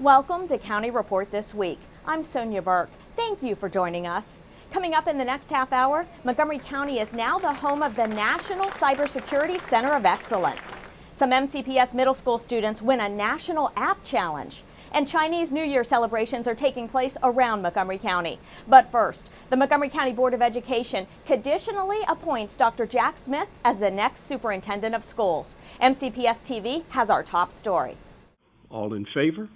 Welcome to County Report This Week. I'm Sonia Burke. Thank you for joining us. Coming up in the next half hour, Montgomery County is now the home of the National Cybersecurity Center of Excellence. Some MCPS middle school students win a national app challenge. And Chinese New Year celebrations are taking place around Montgomery County. But first, the Montgomery County Board of Education conditionally appoints Dr. Jack Smith as the next superintendent of schools. MCPS TV has our top story. All in favor?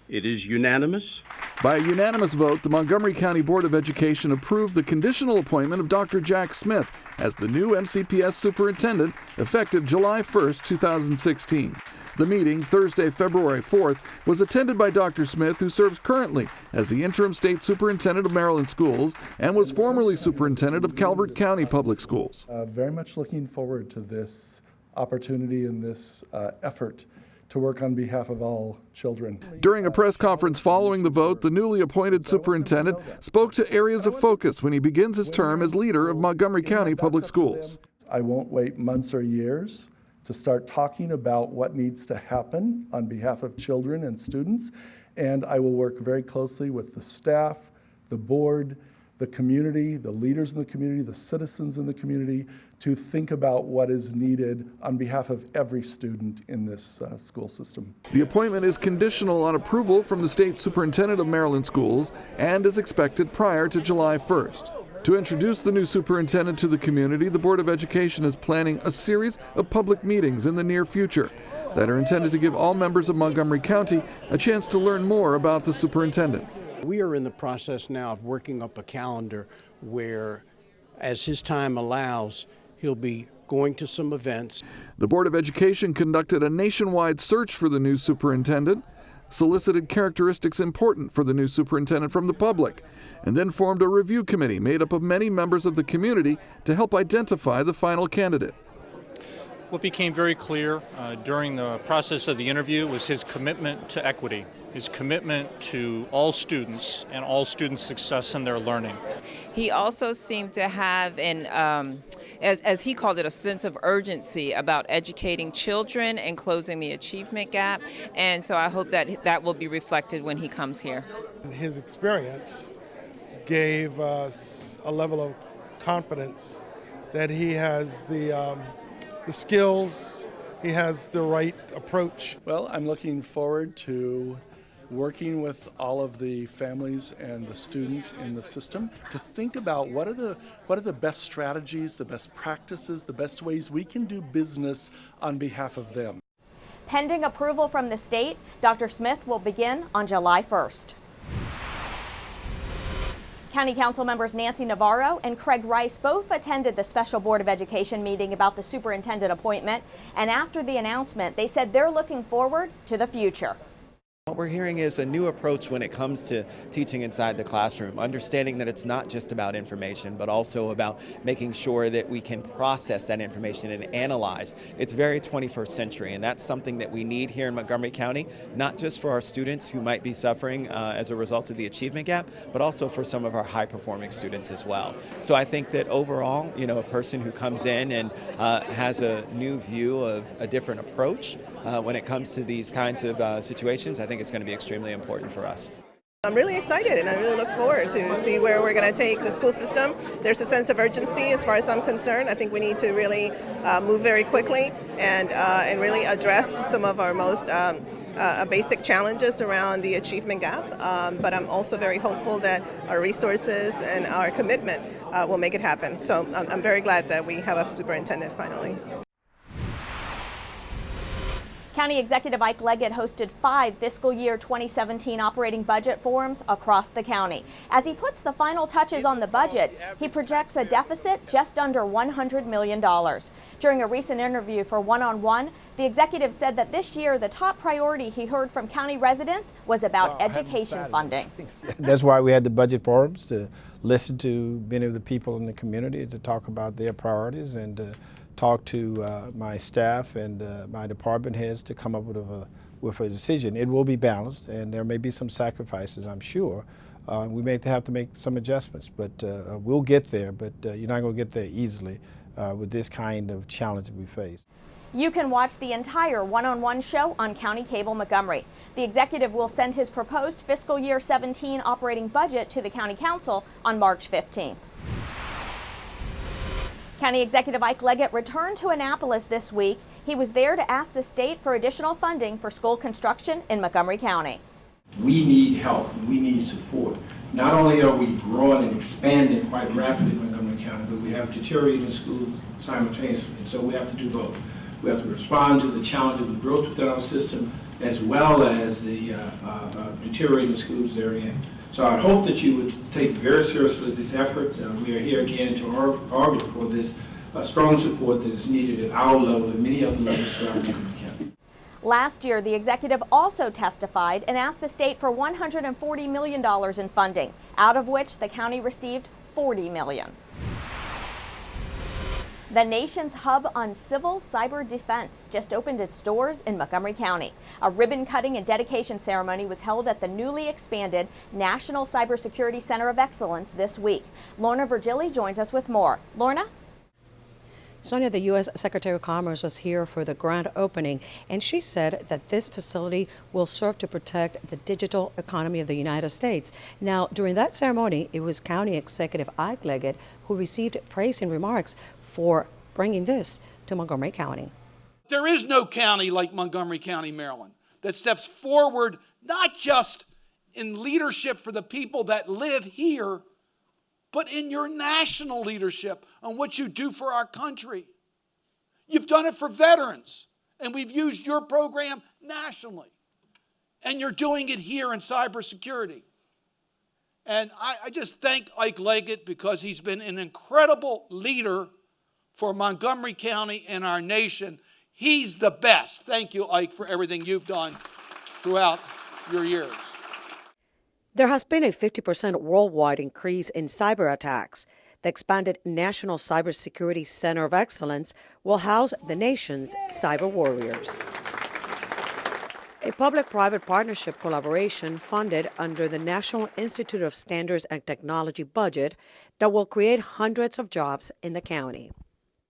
It is unanimous. By a unanimous vote, the Montgomery County Board of Education approved the conditional appointment of Dr. Jack Smith as the new MCPS superintendent effective July 1st, 2016. The meeting, Thursday, February 4th, was attended by Dr. Smith, who serves currently as the interim state superintendent of Maryland Schools and was formerly superintendent of Calvert County Public Schools. Very much looking forward to this opportunity and this effort to work on behalf of all children. During a press conference following the vote, the newly appointed superintendent spoke to areas of focus when he begins his term as leader of Montgomery County Public Schools. I won't wait months or years to start talking about what needs to happen on behalf of children and students, and I will work very closely with the staff, the board, the community, the leaders in the community, the citizens in the community, to think about what is needed on behalf of every student in this school system. The appointment is conditional on approval from the state superintendent of Maryland Schools and is expected prior to July 1st. To introduce the new superintendent to the community, the Board of Education is planning a series of public meetings in the near future that are intended to give all members of Montgomery County a chance to learn more about the superintendent. We are in the process now of working up a calendar where, as his time allows, he'll be going to some events. The Board of Education conducted a nationwide search for the new superintendent, solicited characteristics important for the new superintendent from the public, and then formed a review committee made up of many members of the community to help identify the final candidate. What became very clear during the process of the interview was his commitment to equity, his commitment to all students and all students' success in their learning. He also seemed to have as he called it, a sense of urgency about educating children and closing the achievement gap. And so I hope that that will be reflected when he comes here. His experience gave us a level of confidence that he has the skills, he has the right approach. Well, I'm looking forward to working with all of the families and the students in the system to think about what are the best strategies, the best practices, the best ways we can do business on behalf of them. Pending approval from the state, Dr. Smith will begin on July 1st. County Council members Nancy Navarro and Craig Rice both attended the special Board of Education meeting about the superintendent appointment, and after the announcement, they said they're looking forward to the future. What we're hearing is a new approach when it comes to teaching inside the classroom, understanding that it's not just about information, but also about making sure that we can process that information and analyze. It's very 21st century, and that's something that we need here in Montgomery County, not just for our students who might be suffering as a result of the achievement gap, but also for some of our high-performing students as well. So I think that overall, a person who comes in and has a new view of a different approach when it comes to these kinds of situations, I think it's going to be extremely important for us. I'm really excited, and I really look forward to see where we're going to take the school system. There's a sense of urgency as far as I'm concerned. I think we need to really move very quickly and really address some of our most basic challenges around the achievement gap. But I'm also very hopeful that our resources and our commitment will make it happen. So I'm very glad that we have a superintendent finally. County Executive Ike Leggett hosted 5 fiscal year 2017 operating budget forums across the county. As he puts the final touches on the budget, he projects a deficit just under $100 million. During a recent interview for One-on-One, the executive said that this year the top priority he heard from county residents was about education funding. That's why we had the budget forums, to listen to many of the people in the community, to talk about their priorities and talk to my staff and my department heads to come up with a decision. It will be balanced, and there may be some sacrifices, I'm sure. We may have to make some adjustments, but we'll get there. But you're not going to get there easily with this kind of challenge that we face. You can watch the entire one-on-one show on County Cable Montgomery. The executive will send his proposed fiscal year 17 operating budget to the County Council on March 15th. County Executive Ike Leggett returned to Annapolis this week. He was there to ask the state for additional funding for school construction in Montgomery County. We need help, we need support. Not only are we growing and expanding quite rapidly in Montgomery County, but we have deteriorating schools simultaneously, and so we have to do both. We have to respond to the challenge of the growth within our system, as well as the deteriorating schools they're in. So I hope that you would take very seriously this effort. We are here again to argue for this strong support that is needed at our level and many other levels throughout Montgomery County. Last year, the executive also testified and asked the state for $140 million in funding, out of which the county received $40 million. The nation's hub on civil cyber defense just opened its doors in Montgomery County. A ribbon cutting and dedication ceremony was held at the newly expanded National Cybersecurity Center of Excellence this week. Lorna Virgili joins us with more. Lorna? Sonia, the U.S. Secretary of Commerce was here for the grand opening, and she said that this facility will serve to protect the digital economy of the United States. Now, during that ceremony, it was County Executive Ike Leggett who received praise and remarks for bringing this to Montgomery County. There is no county like Montgomery County, Maryland, that steps forward not just in leadership for the people that live here, but in your national leadership on what you do for our country. You've done it for veterans, and we've used your program nationally. And you're doing it here in cybersecurity. And I just thank Ike Leggett because he's been an incredible leader for Montgomery County and our nation. He's the best. Thank you, Ike, for everything you've done throughout your years. There has been a 50% worldwide increase in cyber attacks. The expanded National Cybersecurity Center of Excellence will house the nation's cyber warriors. A public-private partnership collaboration funded under the National Institute of Standards and Technology budget that will create hundreds of jobs in the county.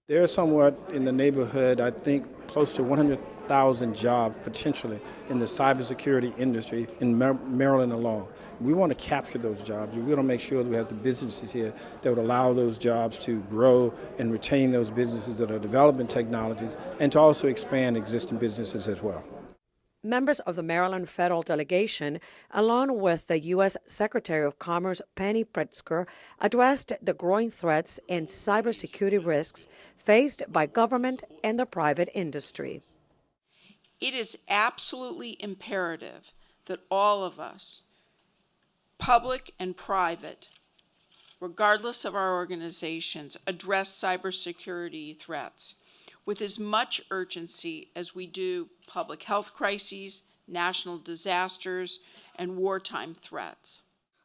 There are somewhat in the neighborhood, I think, close to 100,000 jobs potentially in the cybersecurity industry in Maryland alone. We want to capture those jobs. We want to make sure that we have the businesses here that would allow those jobs to grow and retain those businesses that are developing technologies, and to also expand existing businesses as well. Members of the Maryland federal delegation, along with the U.S. Secretary of Commerce Penny Pritzker, addressed the growing threats and cybersecurity risks faced by government and the private industry. It is absolutely imperative that all of us, public and private, regardless of our organizations, address cybersecurity threats with as much urgency as we do public health crises, national disasters, and wartime threats.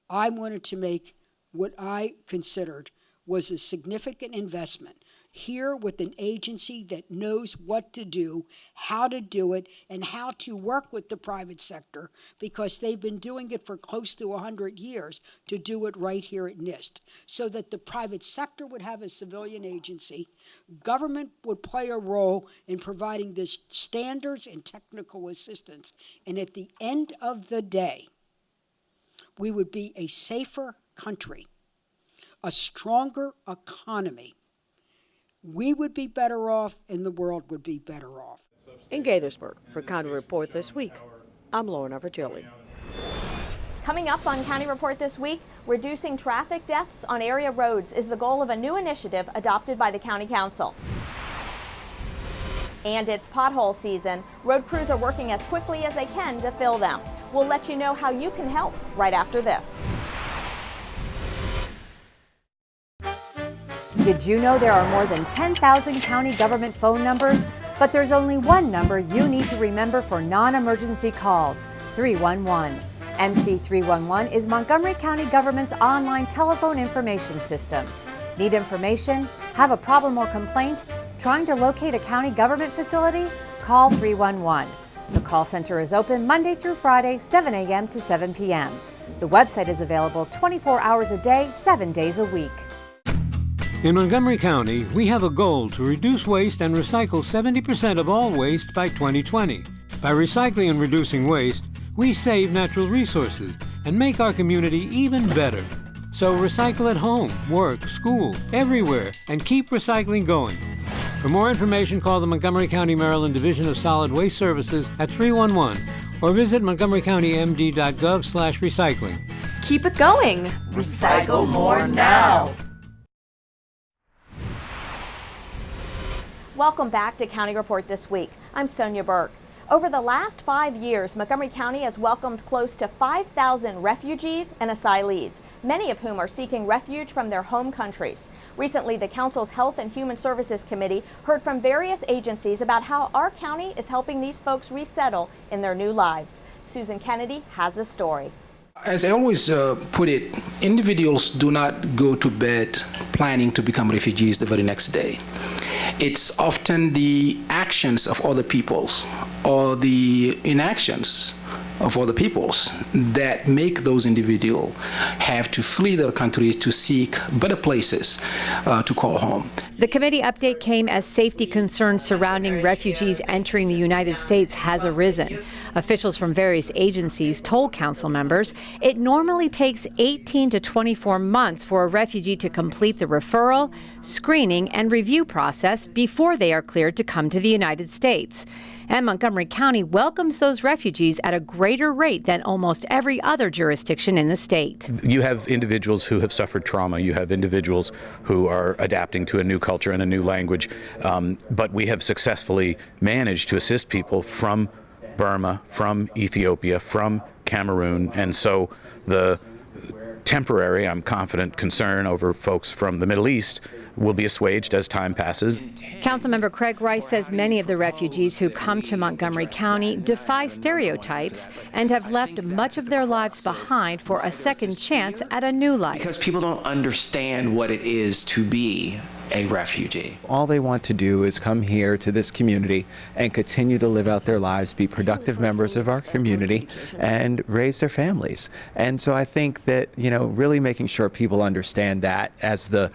I wanted to make what I considered was a significant investment here with an agency that knows what to do, how to do it, and how to work with the private sector, because they've been doing it for close to 100 years to do it right here at NIST, so that the private sector would have a civilian agency, government would play a role in providing the standards and technical assistance, and at the end of the day, we would be a safer country, a stronger economy. We would be better off, and the world would be better off. In Gaithersburg, for County Report this week, I'm Lorna Virgili. Coming up on County Report this week, reducing traffic deaths on area roads is the goal of a new initiative adopted by the County Council. And it's pothole season. Road crews are working as quickly as they can to fill them. We'll let you know how you can help right after this. Did you know there are more than 10,000 county government phone numbers? But there's only one number you need to remember for non-emergency calls, 311. MC311 is Montgomery County government's online telephone information system. Need information? Have a problem or complaint? Trying to locate a county government facility? Call 311. The call center is open Monday through Friday, 7 a.m. to 7 p.m. The website is available 24 hours a day, 7 days a week. In Montgomery County, we have a goal to reduce waste and recycle 70% of all waste by 2020. By recycling and reducing waste, we save natural resources and make our community even better. So recycle at home, work, school, everywhere, and keep recycling going. For more information, call the Montgomery County, Maryland Division of Solid Waste Services at 311 or visit montgomerycountymd.gov/recycling. Keep it going. Recycle more now. Welcome back to County Report This Week. I'm Sonia Burke. Over the last 5 years, Montgomery County has welcomed close to 5,000 refugees and asylees, many of whom are seeking refuge from their home countries. Recently, the Council's Health and Human Services Committee heard from various agencies about how our county is helping these folks resettle in their new lives. Susan Kennedy has the story. As I always put it, individuals do not go to bed planning to become refugees the very next day. It's often the actions of other peoples or the inactions of other peoples that make those individuals have to flee their countries to seek better places to call home. The committee update came as safety concerns surrounding refugees entering the United States has arisen. Officials from various agencies told council members it normally takes 18 to 24 months for a refugee to complete the referral, screening, and review process before they are cleared to come to the United States. And Montgomery County welcomes those refugees at a greater rate than almost every other jurisdiction in the state. You have individuals who have suffered trauma. You have individuals who are adapting to a new culture and a new language. But we have successfully managed to assist people from Burma, from Ethiopia, from Cameroon. And so the temporary, I'm confident, concern over folks from the Middle East will be assuaged as time passes. Councilmember Craig Rice says many of the refugees who come to Montgomery County defy stereotypes and have left much of their lives behind for a second chance at a new life. Because people don't understand what it is to be a refugee. All they want to do is come here to this community and continue to live out their lives, be productive members of our community, and raise their families. And so I think that, really making sure people understand that as the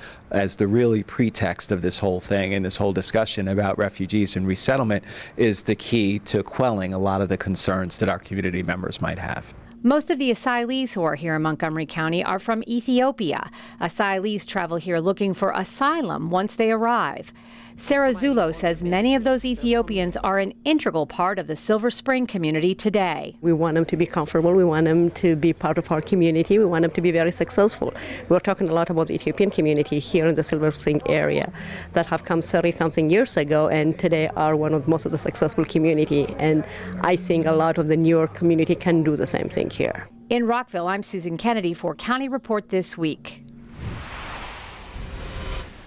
really pretext of this whole thing and this whole discussion about refugees and resettlement is the key to quelling a lot of the concerns that our community members might have. Most of the asylees who are here in Montgomery County are from Ethiopia. Asylees travel here looking for asylum once they arrive. Sarah Zulo says many of those Ethiopians are an integral part of the Silver Spring community today. We want them to be comfortable. We want them to be part of our community. We want them to be very successful. We're talking a lot about the Ethiopian community here in the Silver Spring area that have come 30-something years ago and today are one of most of the successful community. And I think a lot of the newer community can do the same thing here. In Rockville, I'm Susan Kennedy for County Report This Week.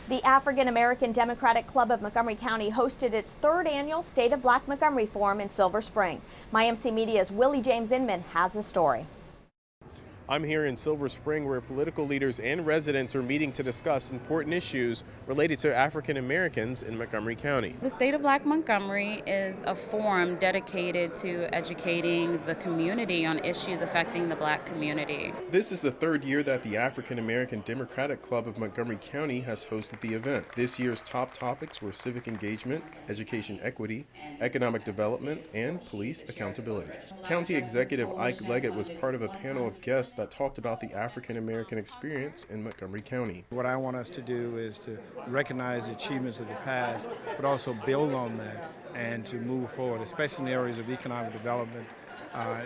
The African American Democratic Club of Montgomery County hosted its third annual State of Black Montgomery Forum in Silver Spring. MyMC Media's Willie James Inman has the story. I'm here in Silver Spring where political leaders and residents are meeting to discuss important issues related to African Americans in Montgomery County. The State of Black Montgomery is a forum dedicated to educating the community on issues affecting the Black community. This is the third year that the African American Democratic Club of Montgomery County has hosted the event. This year's top topics were civic engagement, education equity, economic development, and police accountability. County Executive Ike Leggett was part of a panel of guests that talked about the African American experience in Montgomery County. What I want us to do is to recognize the achievements of the past, but also build on that and to move forward, especially in areas of economic development,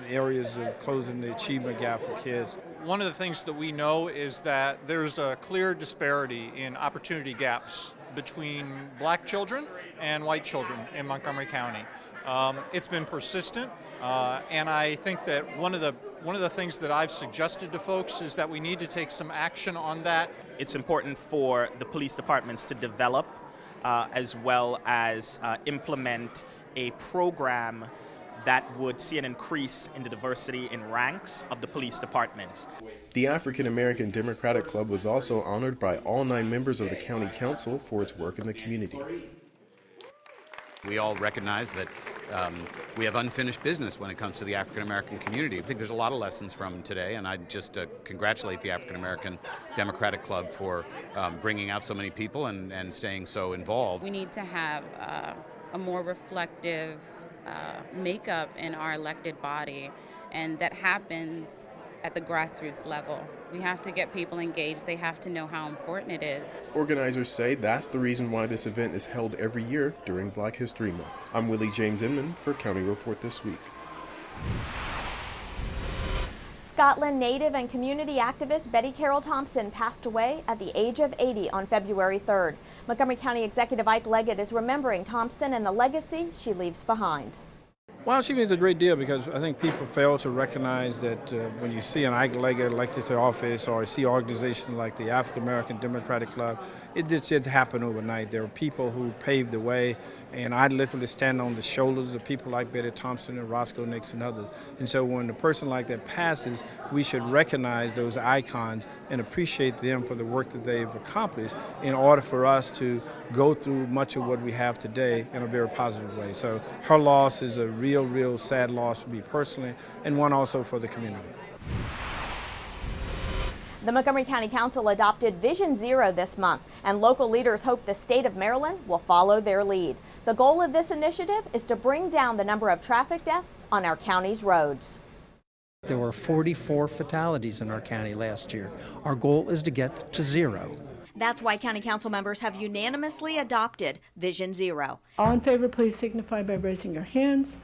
areas of closing the achievement gap for kids. One of the things that we know is that there's a clear disparity in opportunity gaps between Black children and white children in Montgomery County. It's been persistent, and I think that one of the things that I've suggested to folks is that we need to take some action on that. It's important for the police departments to develop as well as implement a program that would see an increase in the diversity in ranks of the police departments. The African American Democratic Club was also honored by all 9 members of the County Council for its work in the community. We all recognize that We have unfinished business when it comes to the African American community. I think there's a lot of lessons from today, and I just congratulate the African American Democratic Club for bringing out so many people and staying so involved. We need to have a more reflective makeup in our elected body, and that happens at the grassroots level. We have to get people engaged. They have to know how important it is. Organizers say that's the reason why this event is held every year during Black History Month. I'm Willie James Inman for County Report This Week. Scotland native and community activist Betty Carroll Thompson passed away at the age of 80 on February 3rd. Montgomery County Executive Ike Leggett is remembering Thompson and the legacy she leaves behind. Well, she means a great deal because I think people fail to recognize that when you see an Ike Leggett elected to office or see organizations like the African American Democratic Club, it just didn't happen overnight. There were people who paved the way, and I literally stand on the shoulders of people like Betty Thompson and Roscoe Nix and others. And so when a person like that passes, we should recognize those icons and appreciate them for the work that they've accomplished in order for us to go through much of what we have today in a very positive way. So her loss is a real sad loss for me personally, and one also for the community. The Montgomery County Council adopted Vision Zero this month, and local leaders hope the state of Maryland will follow their lead. The goal of this initiative is to bring down the number of traffic deaths on our county's roads. There were 44 fatalities in our county last year. Our goal is to get to zero. That's why County Council members have unanimously adopted Vision Zero. All in favor, please signify by raising your hands.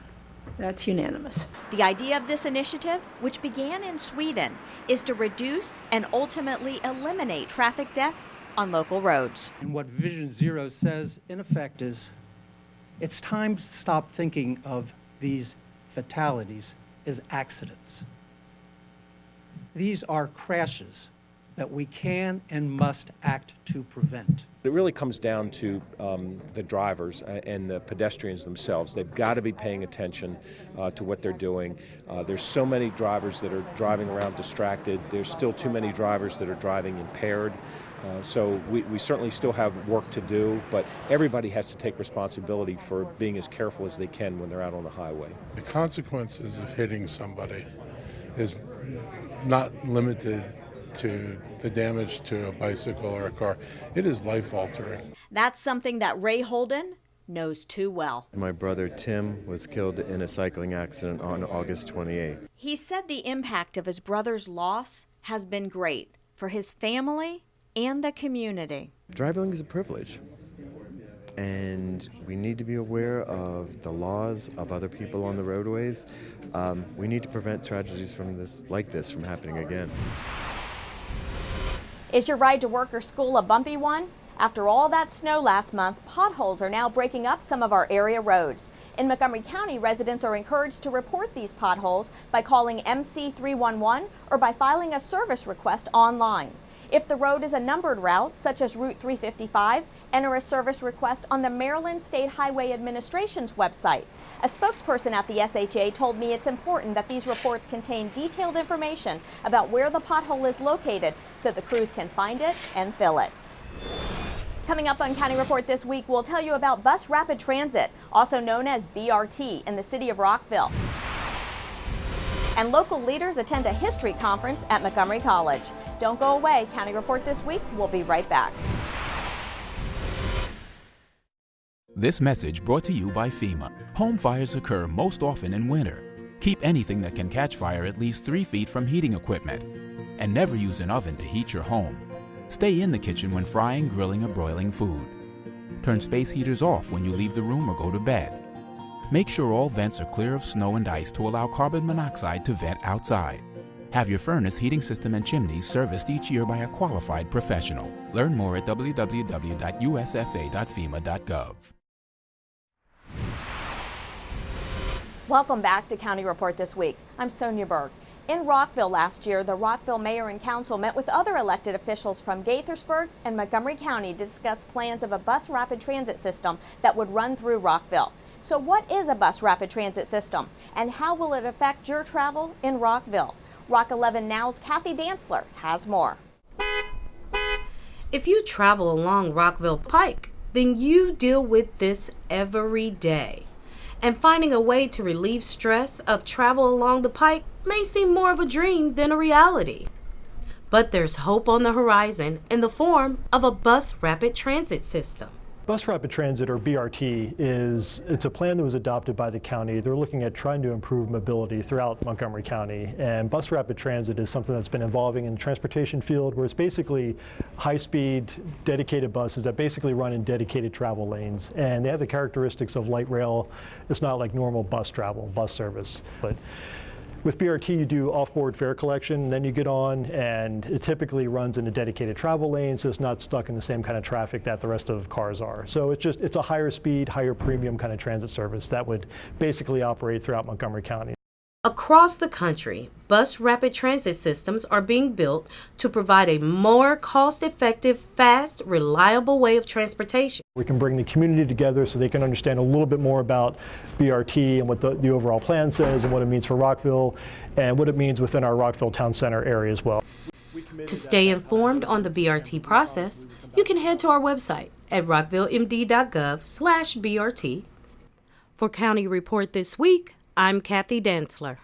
That's unanimous. The idea of this initiative, which began in Sweden, is to reduce and ultimately eliminate traffic deaths on local roads. And what Vision Zero says, in effect, is it's time to stop thinking of these fatalities as accidents. These are crashes that we can and must act to prevent. It really comes down to the drivers and the pedestrians themselves. They've got to be paying attention to what they're doing. There's so many drivers that are driving around distracted. There's still too many drivers that are driving impaired. So we certainly still have work to do, but everybody has to take responsibility for being as careful as they can when they're out on the highway. The consequences of hitting somebody is not limited to the damage to a bicycle or a car. It is life-altering. That's something that Ray Holden knows too well. My brother Tim was killed in a cycling accident on August 28th. He said the impact of his brother's loss has been great for his family and the community. Driving is a privilege, and we need to be aware of the laws of other people on the roadways. We need to prevent tragedies like this from happening again. Is your ride to work or school a bumpy one? After all that snow last month, potholes are now breaking up some of our area roads. In Montgomery County, residents are encouraged to report these potholes by calling MC311 or by filing a service request online. If the road is a numbered route, such as Route 355, enter a service request on the Maryland State Highway Administration's website. A spokesperson at the SHA told me it's important that these reports contain detailed information about where the pothole is located so the crews can find it and fill it. Coming up on County Report this week, we'll tell you about Bus Rapid Transit, also known as BRT, in the city of Rockville. And local leaders attend a history conference at Montgomery College. Don't go away. County Report this week. We'll be right back. This message brought to you by FEMA. Home fires occur most often in winter. Keep anything that can catch fire at least 3 feet from heating equipment. And never use an oven to heat your home. Stay in the kitchen when frying, grilling, or broiling food. Turn space heaters off when you leave the room or go to bed. Make sure all vents are clear of snow and ice to allow carbon monoxide to vent outside. Have your furnace, heating system, and chimneys serviced each year by a qualified professional. Learn more at www.usfa.fema.gov. Welcome back to County Report this week. I'm Sonia Berg. In Rockville last year, the Rockville Mayor and Council met with other elected officials from Gaithersburg and Montgomery County to discuss plans of a bus rapid transit system that would run through Rockville. So what is a bus rapid transit system, and how will it affect your travel in Rockville? Rock 11 Now's Kathy Dantzler has more. If you travel along Rockville Pike, then you deal with this every day. and finding a way to relieve stress of travel along the pike may seem more of a dream than a reality. But there's hope on the horizon in the form of a bus rapid transit system. Bus Rapid Transit, or BRT, it's a plan that was adopted by the county. They're looking at trying to improve mobility throughout Montgomery County. And Bus Rapid Transit is something that's been evolving in the transportation field, where it's basically high-speed, dedicated buses that basically run in dedicated travel lanes. And they have the characteristics of light rail. It's not like normal bus travel, bus service. But with BRT, you do off-board fare collection, then you get on, and it typically runs in a dedicated travel lane, so it's not stuck in the same kind of traffic that the rest of cars are. So it's a higher speed, higher premium kind of transit service that would basically operate throughout Montgomery County. Across the country, bus rapid transit systems are being built to provide a more cost-effective, fast, reliable way of transportation. We can bring the community together so they can understand a little bit more about BRT and what the overall plan says and what it means for Rockville and what it means within our Rockville Town Center area as well. To stay informed on the BRT process, you can head to our website at rockvillemd.gov/BRT. For County Report This Week, I'm Kathy Dantzler.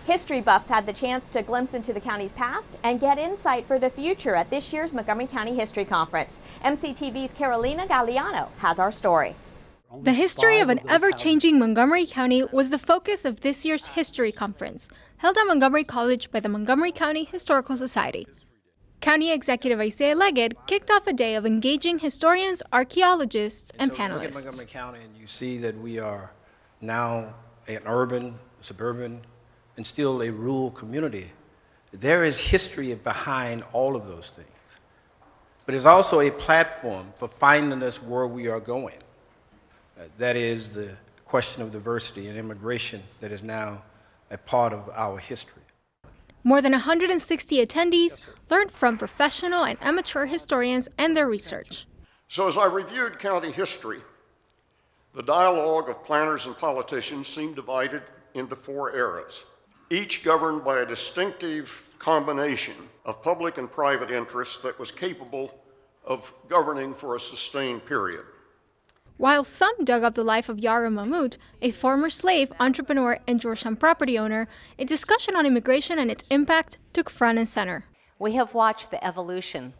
History buffs had the chance to glimpse into the county's past and get insight for the future at this year's Montgomery County History Conference. MCTV's Carolina Galliano has our story. The history of an ever-changing Montgomery County was the focus of this year's History Conference, held at Montgomery College by the Montgomery County Historical Society. County Executive Isaiah Leggett kicked off a day of engaging historians, archaeologists, and panelists. Look at Montgomery County and you see that we are now an urban, suburban, and still a rural community. There is history behind all of those things. But it's also a platform for finding us where we are going. That is the question of diversity and immigration that is now a part of our history. More than 160 attendees learned from professional and amateur historians and their research. So as I reviewed county history, the dialogue of planners and politicians seemed divided into 4 eras, each governed by a distinctive combination of public and private interests that was capable of governing for a sustained period. While some dug up the life of Yara Mahmoud, a former slave, entrepreneur, and Georgetown property owner, a discussion on immigration and its impact took front and center. We have watched the evolution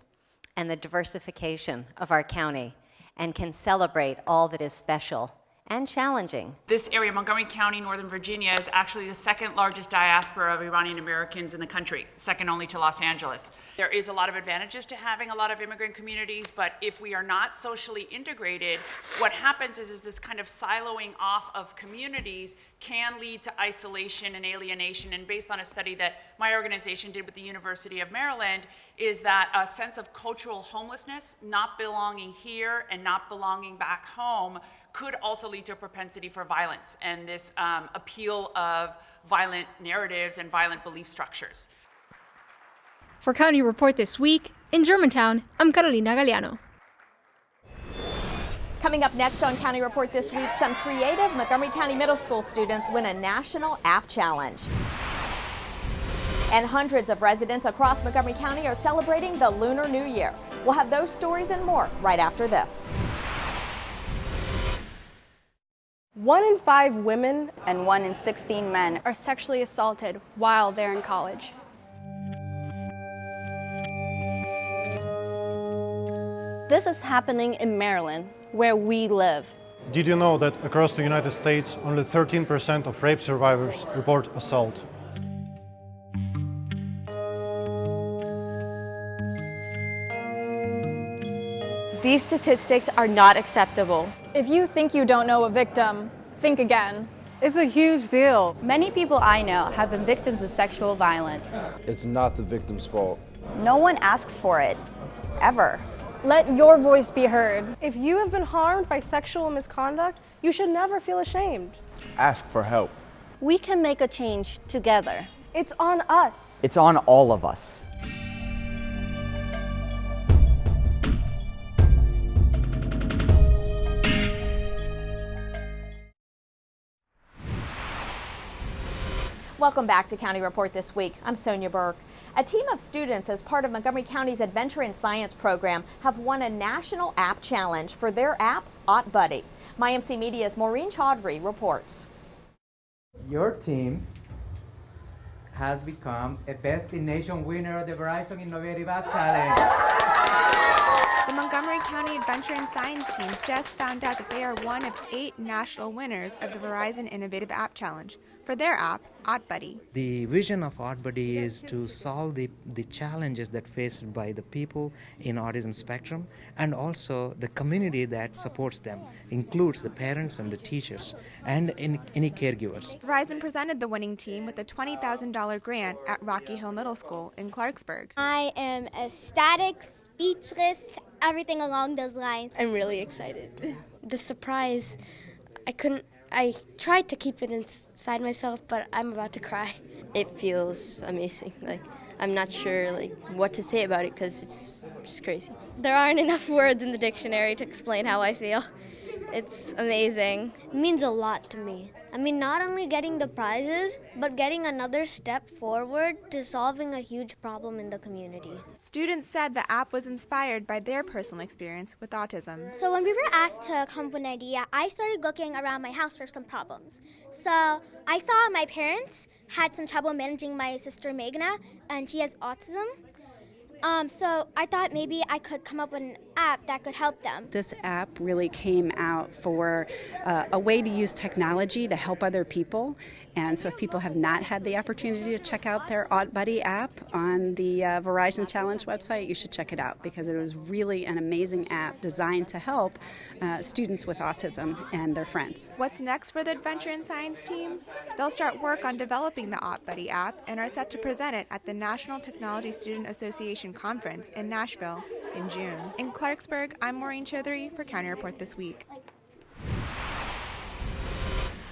and the diversification of our county and can celebrate all that is special and challenging. This area, Montgomery County, Northern Virginia, is actually the second largest diaspora of Iranian Americans in the country, second only to Los Angeles. There is a lot of advantages to having a lot of immigrant communities, but if we are not socially integrated, what happens is this kind of siloing off of communities can lead to isolation and alienation. And based on a study that my organization did with the University of Maryland, is that a sense of cultural homelessness, not belonging here and not belonging back home, could also lead to a propensity for violence and this appeal of violent narratives and violent belief structures. For County Report This Week, in Germantown, I'm Carolina Galliano. Coming up next on County Report This Week, some creative Montgomery County Middle School students win a national app challenge. And hundreds of residents across Montgomery County are celebrating the Lunar New Year. We'll have those stories and more right after this. 1 in 5 women and 1 in 16 men are sexually assaulted while they're in college. This is happening in Maryland, where we live. Did you know that across the United States, only 13% of rape survivors report assault? These statistics are not acceptable. If you think you don't know a victim, think again. It's a huge deal. Many people I know have been victims of sexual violence. It's not the victim's fault. No one asks for it, ever. Let your voice be heard. If you have been harmed by sexual misconduct, you should never feel ashamed. Ask for help. We can make a change together. It's on us. It's on all of us. Welcome back to County Report This Week. I'm Sonia Burke. A team of students as part of Montgomery County's Adventure in Science program have won a national app challenge for their app, Ot Buddy. MyMC Media's Maureen Chaudhry reports. Your team has become a Best in Nation winner of the Verizon Innovative App Challenge. The Montgomery County Adventure and Science team just found out that they are one of 8 national winners of the Verizon Innovative App Challenge for their app, Ot Buddy. The vision of Ot Buddy is to solve the challenges that faced by the people in autism spectrum and also the community that supports them, includes the parents and the teachers and any caregivers. Verizon presented the winning team with a $20,000 grant at Rocky Hill Middle School in Clarksburg. I am ecstatic, speechless, everything along those lines. I'm really excited. The surprise, I tried to keep it inside myself, but I'm about to cry. It feels amazing. I'm not sure what to say about it because it's just crazy. There aren't enough words in the dictionary to explain how I feel. It's amazing. It means a lot to me. I mean, not only getting the prizes, but getting another step forward to solving a huge problem in the community. Students said the app was inspired by their personal experience with autism. So when we were asked to come up with an idea, I started looking around my house for some problems. So I saw my parents had some trouble managing my sister Meghna, and she has autism. So I thought maybe I could come up with an app that could help them. This app really came out for a way to use technology to help other people. And so if people have not had the opportunity to check out their Ot Buddy app on the Verizon Challenge website, you should check it out because it was really an amazing app designed to help students with autism and their friends. What's next for the Adventure and Science team? They'll start work on developing the Ot Buddy app and are set to present it at the National Technology Student Association Conference in Nashville in June. In Clarksburg, I'm Maureen Chaudhry for County Report This Week.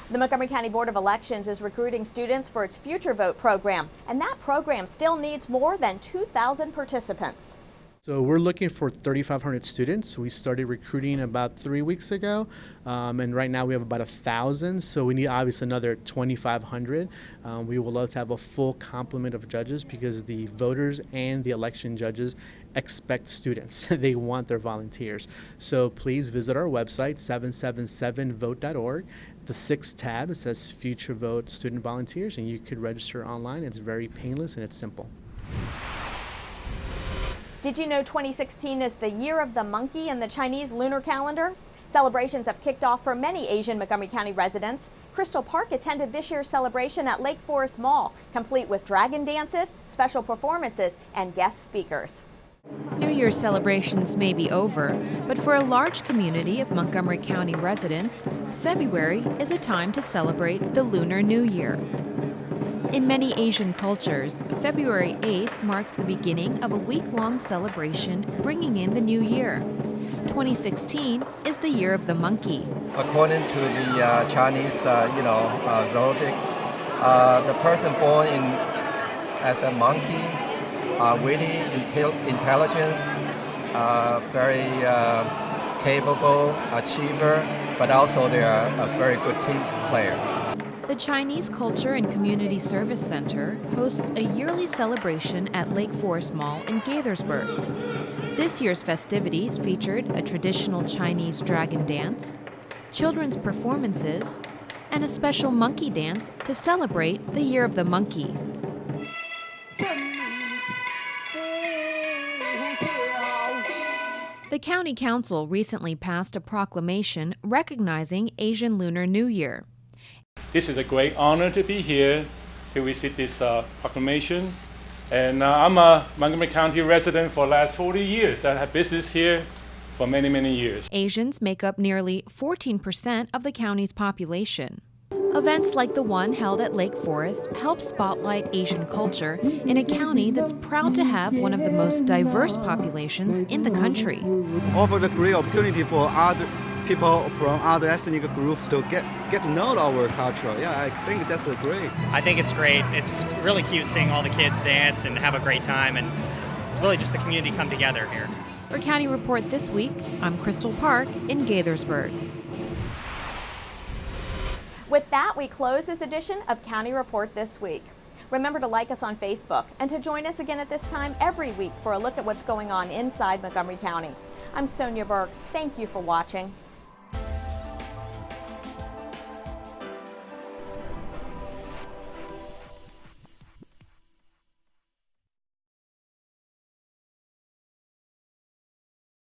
The Montgomery County Board of Elections is recruiting students for its Future Vote program, and that program still needs more than 2,000 participants. So we're looking for 3,500 students. We started recruiting about 3 weeks ago, and right now we have about 1,000, so we need obviously another 2,500. We would love to have a full complement of judges because the voters and the election judges expect students. They want their volunteers. So please visit our website, 777vote.org. The 6th tab, it says Future Vote Student Volunteers, and you could register online. It's very painless and it's simple. Did you know 2016 is the year of the monkey in the Chinese lunar calendar? Celebrations have kicked off for many Asian Montgomery County residents. Crystal Park attended this year's celebration at Lake Forest Mall, complete with dragon dances, special performances, and guest speakers. New Year's celebrations may be over, but for a large community of Montgomery County residents, February is a time to celebrate the Lunar New Year. In many Asian cultures, February 8th marks the beginning of a week-long celebration bringing in the new year. 2016 is the year of the monkey. According to the Chinese, zodiac, the person born as a monkey witty, intelligence, very capable achiever, but also they are a very good team player. The Chinese Culture and Community Service Center hosts a yearly celebration at Lake Forest Mall in Gaithersburg. This year's festivities featured a traditional Chinese dragon dance, children's performances, and a special monkey dance to celebrate the Year of the Monkey. The County Council recently passed a proclamation recognizing Asian Lunar New Year. This is a great honor to be here to visit this proclamation. And I'm a Montgomery County resident for the last 40 years. I have business here for many, many years. Asians make up nearly 14% of the county's population. Events like the one held at Lake Forest help spotlight Asian culture in a county that's proud to have one of the most diverse populations in the country. Offer the great opportunity for other people from other ethnic groups to get to know our culture. Yeah, I think that's great. I think it's great. It's really cute seeing all the kids dance and have a great time, and really just the community come together here. For County Report This Week, I'm Crystal Park in Gaithersburg. With that, we close this edition of County Report This Week. Remember to like us on Facebook and to join us again at this time every week for a look at what's going on inside Montgomery County. I'm Sonia Burke. Thank you for watching.